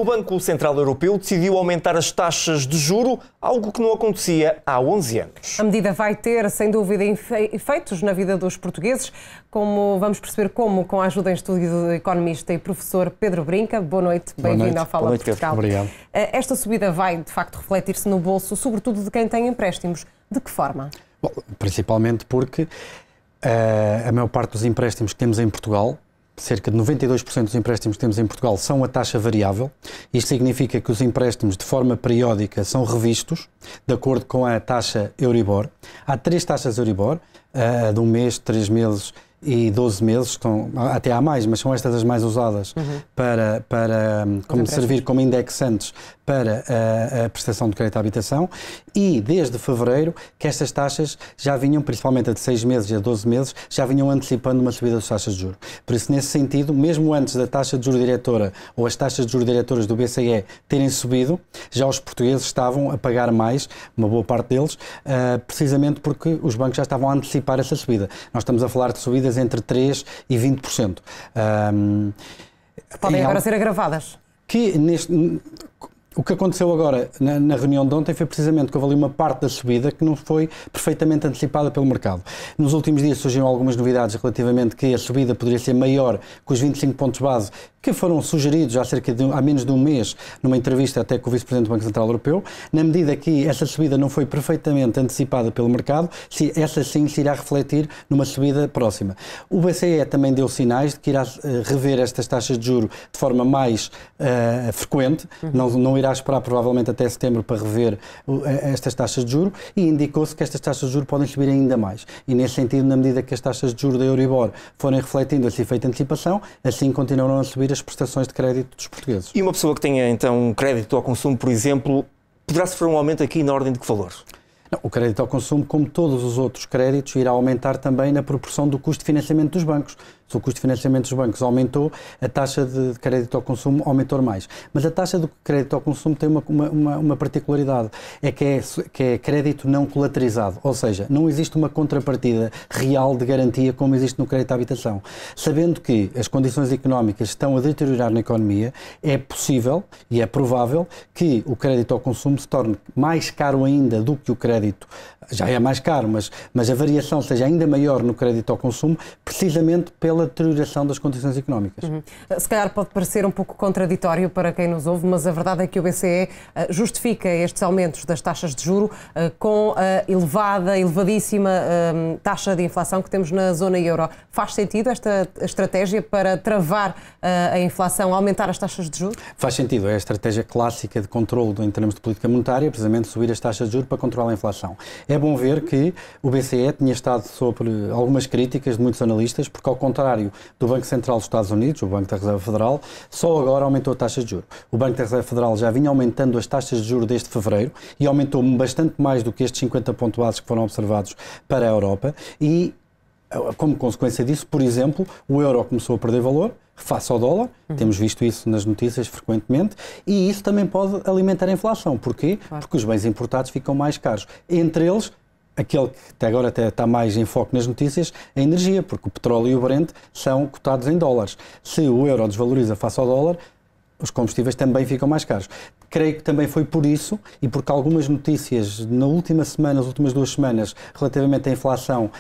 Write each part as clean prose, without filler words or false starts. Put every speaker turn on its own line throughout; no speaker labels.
O Banco Central Europeu decidiu aumentar as taxas de juro, algo que não acontecia há 11 anos.
A medida vai ter, sem dúvida, efeitos na vida dos portugueses, como vamos perceber com a ajuda em estúdio do economista e professor Pedro Brinca. Boa noite, bem-vindo ao Fala Portugal.
Obrigado.
Esta subida vai, de facto, refletir-se no bolso, sobretudo de quem tem empréstimos. De que forma?
Bom, principalmente porque a maior parte dos empréstimos que temos em Portugal, cerca de 92% dos empréstimos que temos em Portugal são a taxa variável. Isto significa que os empréstimos de forma periódica são revistos de acordo com a taxa Euribor. Há 3 taxas Euribor, de 1 mês, 3 meses e 12 meses, até há mais, mas são estas as mais usadas para servir como indexantes para a prestação de crédito à habitação, e desde fevereiro que estas taxas já vinham, principalmente a de 6 meses e a 12 meses, já vinham antecipando uma subida das taxas de juros. Por isso, nesse sentido, mesmo antes da taxa de juros diretora ou as taxas de juros diretoras do BCE terem subido, já os portugueses estavam a pagar mais, uma boa parte deles, precisamente porque os bancos já estavam a antecipar essa subida. Nós estamos a falar de subidas entre 3% e 20%.
Podem agora ser agravadas.
O que aconteceu agora na reunião de ontem foi precisamente que houve ali uma parte da subida que não foi perfeitamente antecipada pelo mercado. Nos últimos dias surgiram algumas novidades relativamente que a subida poderia ser maior que os 25 pontos base que foram sugeridos há menos de um mês numa entrevista até com o Vice-Presidente do Banco Central Europeu. Na medida que essa subida não foi perfeitamente antecipada pelo mercado, essa sim se irá refletir numa subida próxima. O BCE também deu sinais de que irá rever estas taxas de juros de forma mais frequente, não irá esperar provavelmente até setembro para rever estas taxas de juros, e indicou-se que estas taxas de juros podem subir ainda mais. E nesse sentido, na medida que as taxas de juros da Euribor forem refletindo esse efeito de antecipação, assim continuarão a subir as prestações de crédito dos portugueses.
E uma pessoa que tenha então crédito ao consumo, por exemplo, poderá sofrer um aumento aqui na ordem de que valor?
Não, o crédito ao consumo, como todos os outros créditos, irá aumentar também na proporção do custo de financiamento dos bancos. Se o custo de financiamento dos bancos aumentou, a taxa de crédito ao consumo aumentou mais. Mas a taxa de crédito ao consumo tem uma particularidade, é que é crédito não colateralizado, ou seja, não existe uma contrapartida real de garantia como existe no crédito à habitação. Sabendo que as condições económicas estão a deteriorar na economia, é possível e é provável que o crédito ao consumo se torne mais caro ainda do que o crédito, já é mais caro, mas a variação seja ainda maior no crédito ao consumo, precisamente pela deterioração das condições económicas.
Se calhar pode parecer um pouco contraditório para quem nos ouve, mas a verdade é que o BCE justifica estes aumentos das taxas de juro com a elevadíssima taxa de inflação que temos na zona euro. Faz sentido esta estratégia para travar a inflação, aumentar as taxas de juros? Faz
sentido, é a estratégia clássica de controle em termos de política monetária, precisamente subir as taxas de juros para controlar a inflação. É bom ver que o BCE tinha estado sobre algumas críticas de muitos analistas, porque ao contrário do Banco Central dos Estados Unidos, o Banco da Reserva Federal, só agora aumentou a taxa de juros. O Banco da Reserva Federal já vinha aumentando as taxas de juros desde fevereiro e aumentou bastante mais do que estes 50 pontos básicos que foram observados para a Europa, e como consequência disso, por exemplo, o euro começou a perder valor face ao dólar, temos visto isso nas notícias frequentemente, e isso também pode alimentar a inflação. Porquê? Claro. Porque os bens importados ficam mais caros. Entre eles, aquele que até agora está mais em foco nas notícias, a energia, porque o petróleo e o Brent são cotados em dólares. Se o euro desvaloriza face ao dólar, os combustíveis também ficam mais caros. Creio que também foi por isso, e porque algumas notícias nas últimas 2 semanas, relativamente à inflação,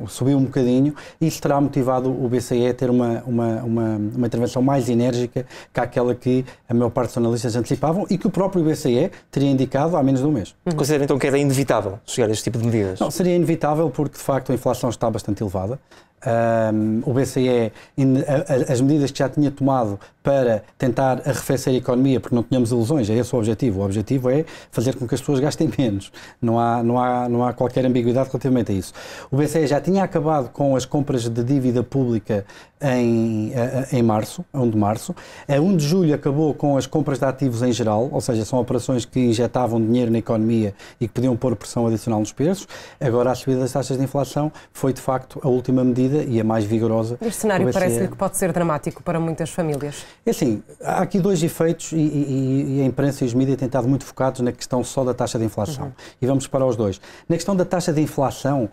subiu um bocadinho, e isso terá motivado o BCE a ter uma intervenção mais enérgica que aquela que a maior parte dos analistas antecipavam e que o próprio BCE teria indicado há menos de um mês.
Considera então que era inevitável chegar a este tipo de medidas?
Não, seria inevitável porque, de facto, a inflação está bastante elevada. O BCE, as medidas que já tinha tomado para tentar arrefecer a economia, porque não tínhamos ilusões, é esse o objetivo. O objetivo é fazer com que as pessoas gastem menos. Não há qualquer ambiguidade relativamente a isso. O BCE já tinha acabado com as compras de dívida pública em março, a 1 de março. A 1 de julho acabou com as compras de ativos em geral, ou seja, são operações que injetavam dinheiro na economia e que podiam pôr pressão adicional nos preços. Agora, a subida das taxas de inflação foi, de facto, a última medida e a mais vigorosa.
Este cenário parece-lhe que pode ser dramático para muitas famílias.
É assim, há aqui 2 efeitos e a imprensa e os mídias têm estado muito focados na questão só da taxa de inflação. E vamos para os 2. Na questão da taxa de inflação,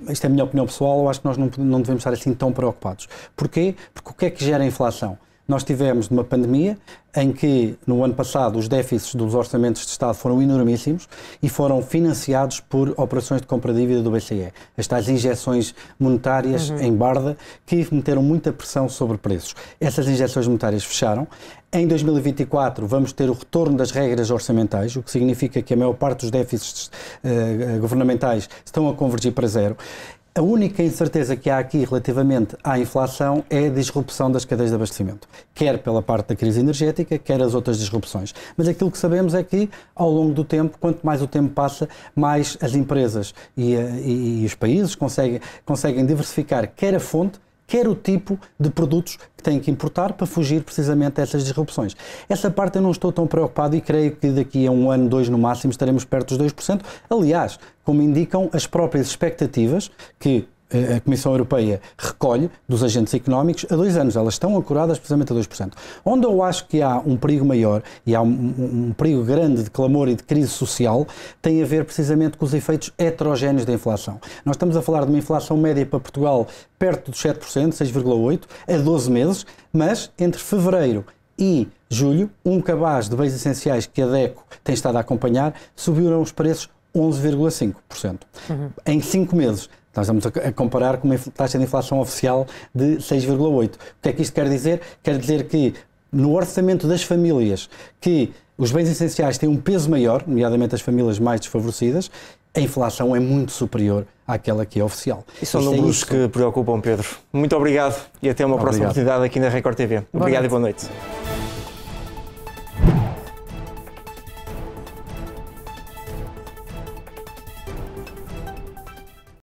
isto é a minha opinião pessoal, eu acho que nós não devemos estar assim tão preocupados. Porquê? Porque o que é que gera a inflação? nós tivemos uma pandemia em que, no ano passado, os déficits dos orçamentos de Estado foram enormíssimos e foram financiados por operações de compra de dívida do BCE. As tais injeções monetárias em barda que meteram muita pressão sobre preços. Essas injeções monetárias fecharam. Em 2024 vamos ter o retorno das regras orçamentais, o que significa que a maior parte dos déficits governamentais estão a convergir para zero. A única incerteza que há aqui relativamente à inflação é a disrupção das cadeias de abastecimento, quer pela parte da crise energética, quer as outras disrupções. Mas aquilo que sabemos é que, ao longo do tempo, quanto mais o tempo passa, mais as empresas e os países conseguem diversificar quer a fonte, quer o tipo de produtos que têm que importar para fugir precisamente a essas disrupções. Essa parte eu não estou tão preocupado e creio que daqui a 1 ano, 2 no máximo, estaremos perto dos 2%. Aliás, como indicam as próprias expectativas que a Comissão Europeia recolhe dos agentes económicos a 2 anos. Elas estão ancoradas precisamente a 2%. Onde eu acho que há um perigo maior e há um perigo grande de clamor e de crise social tem a ver precisamente com os efeitos heterogéneos da inflação. Nós estamos a falar de uma inflação média para Portugal perto dos 7%, 6,8%, a 12 meses, mas entre fevereiro e julho, um cabaz de bens essenciais que a DECO tem estado a acompanhar, subiram os preços 11,5%. Em 5 meses. Nós estamos a comparar com uma taxa de inflação oficial de 6,8%. O que é que isto quer dizer? Quer dizer que no orçamento das famílias, que os bens essenciais têm um peso maior, nomeadamente as famílias mais desfavorecidas, a inflação é muito superior àquela que é oficial.
E são números que preocupam, Pedro. Muito obrigado e até uma próxima oportunidade aqui na Record TV. Obrigado e boa noite.